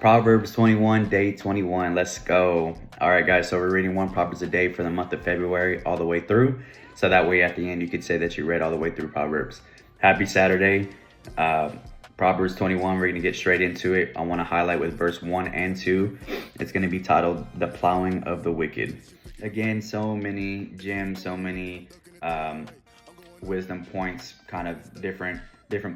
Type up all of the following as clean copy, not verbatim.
Proverbs 21, day 21. Let's go. All right, guys. So we're reading one Proverbs a day for the month of February all the way through. So that way at the end, you could say that you read all the way through Proverbs. Happy Saturday. Proverbs 21, we're going to get straight into it. I want to highlight with verse 1 and 2. It's going to be titled, The Plowing of the Wicked. Again, so many gems, so many wisdom points, kind of different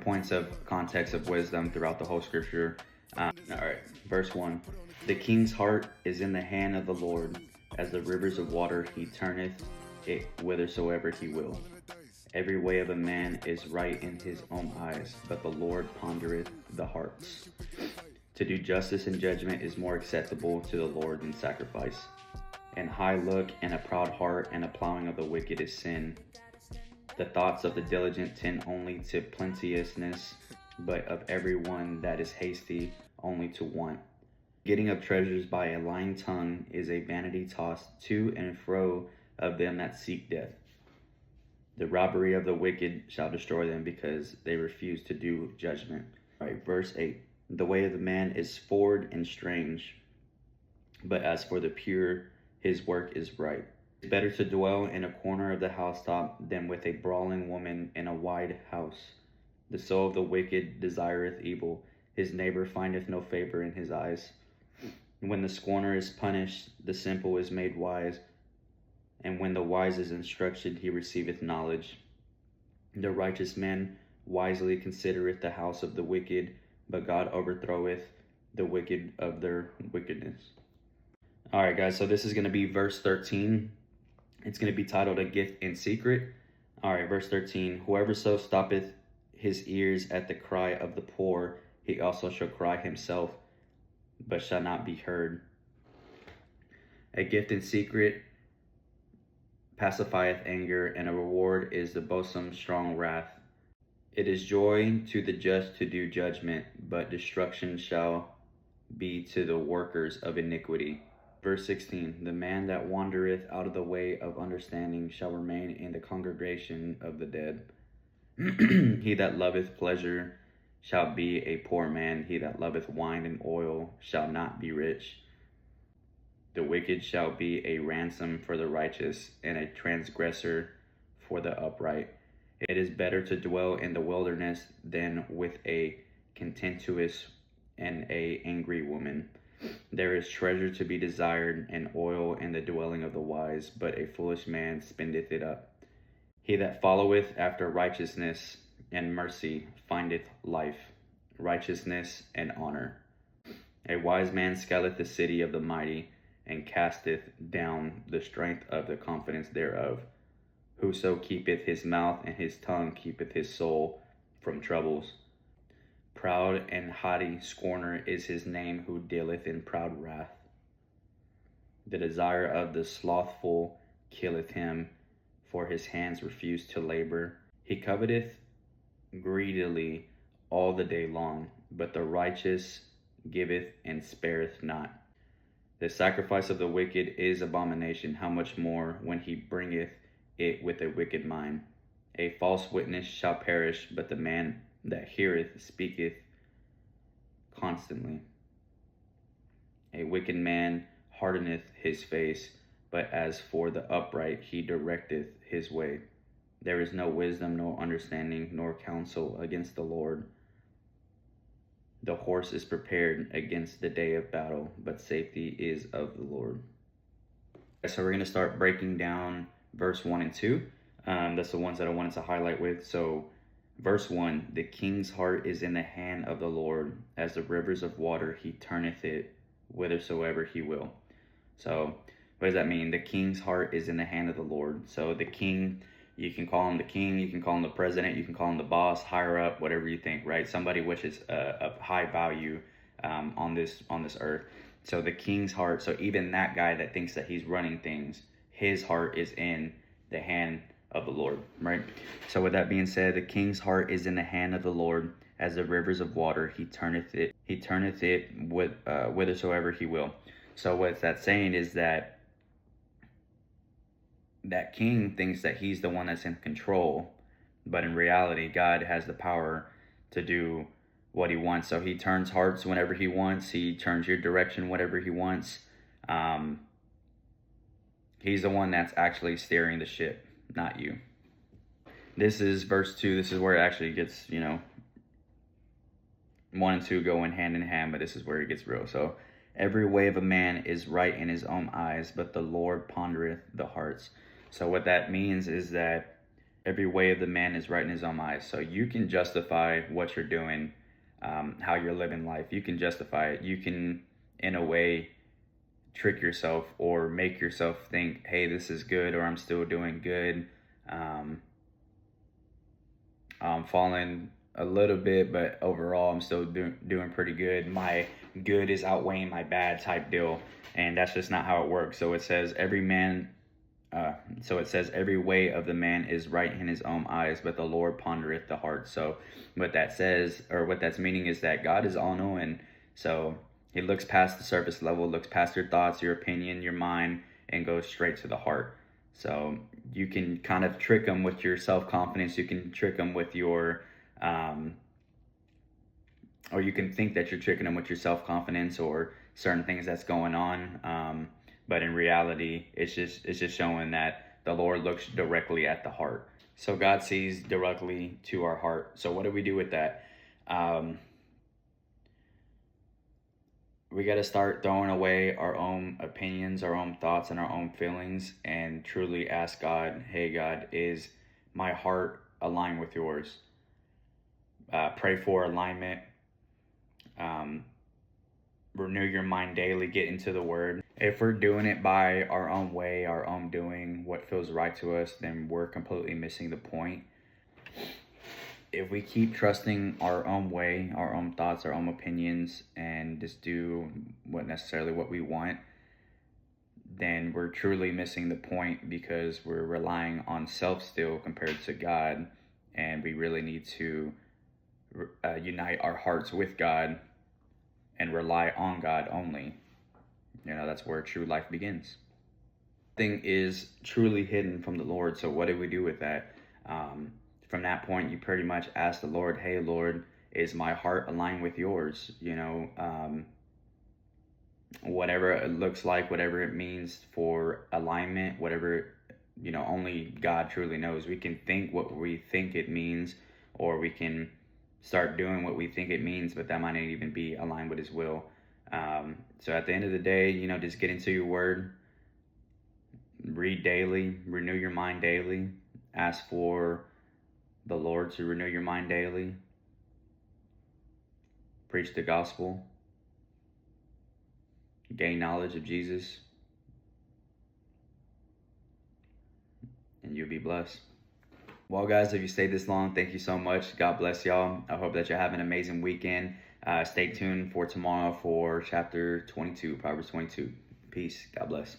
points of context of wisdom throughout the whole scripture. All right, verse 1. The king's heart is in the hand of the Lord. As the rivers of water, he turneth it whithersoever he will. Every way of a man is right in his own eyes, but the Lord pondereth the hearts. To do justice and judgment is more acceptable to the Lord than sacrifice. An high look and a proud heart and a plowing of the wicked is sin. The thoughts of the diligent tend only to plenteousness, but of every one that is hasty only to want. Getting up treasures by a lying tongue is a vanity tossed to and fro of them that seek death. The robbery of the wicked shall destroy them, because they refuse to do judgment. All right, verse 8. The way of the man is forward and strange, but as for the pure, his work is right. It's better to dwell in a corner of the housetop than with a brawling woman in a wide house. The soul of the wicked desireth evil. His neighbor findeth no favor in his eyes. When the scorner is punished, the simple is made wise. And when the wise is instructed, he receiveth knowledge. The righteous man wisely considereth the house of the wicked, but God overthroweth the wicked of their wickedness. All right, guys, so this is going to be verse 13. It's going to be titled, A Gift in Secret. All right, verse 13. Whoever so stoppeth his ears at the cry of the poor, he also shall cry himself, but shall not be heard. A gift in secret pacifieth anger, and a reward is the bosom strong wrath. It is joy to the just to do judgment, but destruction shall be to the workers of iniquity. Verse 16. The man that wandereth out of the way of understanding shall remain in the congregation of the dead. He that loveth pleasure shall be a poor man. He that loveth wine and oil shall not be rich. The wicked shall be a ransom for the righteous, and a transgressor for the upright. It is better to dwell in the wilderness than with a contentious and a angry woman. There is treasure to be desired, and oil in the dwelling of the wise, but a foolish man spendeth it up. He that followeth after righteousness and mercy findeth life, righteousness, and honor. A wise man scaleth the city of the mighty, and casteth down the strength of the confidence thereof. Whoso keepeth his mouth and his tongue keepeth his soul from troubles. Proud and haughty scorner is his name, who dealeth in proud wrath. The desire of the slothful killeth him, for his hands refuse to labor. He coveteth greedily all the day long, but the righteous giveth and spareth not. The sacrifice of the wicked is abomination, how much more when he bringeth it with a wicked mind. A false witness shall perish, but the man that heareth speaketh constantly. A wicked man hardeneth his face, but as for the upright, he directeth his way. There is no wisdom, nor understanding, nor counsel against the Lord. The horse is prepared against the day of battle, but safety is of the Lord. So we're going to start breaking down verse 1 and 2. That's the ones that I wanted to highlight with. So verse 1, the king's heart is in the hand of the Lord. As the rivers of water, he turneth it whithersoever he will. So what does that mean? The king's heart is in the hand of the Lord. So the king, you can call him the king, you can call him the president, you can call him the boss, higher up, whatever you think, right? Somebody which is of high value on this earth. So the king's heart, so even that guy that thinks that he's running things, his heart is in the hand of the Lord, right? So with that being said, the king's heart is in the hand of the Lord. As the rivers of water, he turneth it with whithersoever he will. So what that's saying is that king thinks that he's the one that's in control, but in reality, God has the power to do what he wants. So he turns hearts whenever he wants. He turns your direction whenever he wants. He's the one that's actually steering the ship, not you. This is verse 2. This is where it actually gets, 1 and 2 going hand in hand, but this is where it gets real. So every way of a man is right in his own eyes, but the Lord pondereth the hearts. So what that means is that every way of the man is right in his own eyes. So you can justify what you're doing, how you're living life. You can justify it. You can, in a way, trick yourself or make yourself think, hey, this is good, or I'm still doing good. I'm falling a little bit, but overall I'm still doing pretty good. My good is outweighing my bad type deal, and that's just not how it works. So it says every way of the man is right in his own eyes, but the Lord pondereth the heart. So what that says, or what that's meaning, is that God is all knowing. So he looks past the surface level, looks past your thoughts, your opinion, your mind, and goes straight to the heart. So you can kind of trick him with your self-confidence. You can trick him with your, or you can think that you're tricking him with your self-confidence or certain things that's going on. But in reality, it's just showing that the Lord looks directly at the heart. So God sees directly to our heart. So what do we do with that? We got to start throwing away our own opinions, our own thoughts, and our own feelings, and truly ask God, hey, God, is my heart aligned with yours? Pray for alignment. Renew your mind daily. Get into the Word. If we're doing it by our own way, our own doing, what feels right to us, then we're completely missing the point. If we keep trusting our own way, our own thoughts, our own opinions, and just do what we want, then we're truly missing the point, because we're relying on self still compared to God, and we really need to unite our hearts with God and rely on God only. That's where true life begins. Thing is truly hidden from the Lord. So what do we do with that? From that point, you pretty much ask the Lord, hey, Lord, is my heart aligned with yours? Whatever it looks like, whatever it means for alignment, whatever, only God truly knows. We can think what we think it means, or we can start doing what we think it means, but that might not even be aligned with his will. So at the end of the day, just get into your Word, read daily, renew your mind daily, ask for the Lord to renew your mind daily, preach the gospel, gain knowledge of Jesus, and you'll be blessed. Well, guys, if you stayed this long, thank you so much. God bless y'all. I hope that you have an amazing weekend. Stay tuned for tomorrow for chapter 22, Proverbs 22. Peace. God bless.